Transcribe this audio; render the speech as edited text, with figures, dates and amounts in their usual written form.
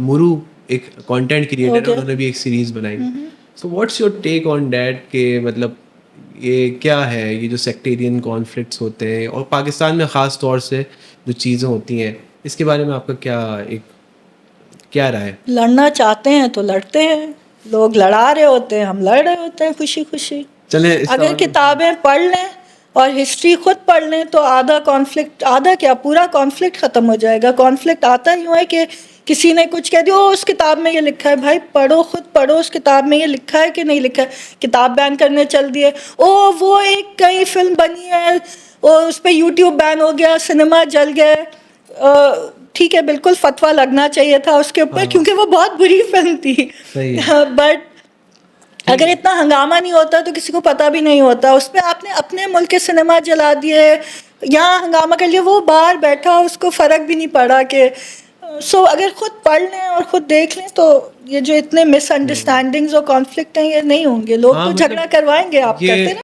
مرو ایک content creator ہے, انہوں نے بھی ایک سیریز بنائی. So what's your take on that کہ مطلب یہ کیا ہے, یہ جو سیکٹیرین کانفلکٹس ہوتے ہیں اور پاکستان میں خاص طور سے جو چیزیں ہوتی ہیں, اس کے بارے میں آپ کا کیا رائے ہے؟ لڑنا چاہتے ہیں تو لڑتے ہیں, لوگ لڑا رہے ہوتے ہیں, ہم لڑ رہے ہوتے ہیں خوشی خوشی. چلیں اگر کتابیں پڑھ لیں اور ہسٹری خود پڑھ لیں تو آدھا کیا پورا کانفلکٹ ختم ہو جائے گا. کانفلکٹ آتا ہی ہے کہ کسی نے کچھ کہہ دیا, اس کتاب میں یہ لکھا ہے. بھائی پڑھو, خود پڑھو اس کتاب میں یہ لکھا ہے کہ نہیں لکھا ہے. کتاب بین کرنے چل دیے, وہ ایک کئی فلم بنی ہے, اس پہ یوٹیوب بین ہو گیا, سنیما جل گئے. ٹھیک ہے, بالکل فتویٰ لگنا چاہیے تھا اس کے اوپر کیونکہ وہ بہت بری فلم تھی. بٹ اگر اتنا ہنگامہ نہیں ہوتا تو کسی کو پتہ بھی نہیں ہوتا. اس پہ آپ نے اپنے ملک کے سنیما جلا دیے, یہاں ہنگامہ کر لیا, وہ باہر بیٹھا اس کو فرق بھی نہیں پڑا کہ. سو اگر خود پڑھ لیں اور خود دیکھ لیں تو یہ جو اتنے مس انڈرسٹینڈنگز اور کانفلکٹ ہیں یہ نہیں ہوں گے. لوگ تو جھگڑا کروائیں گے, آپ کرتے رہیں.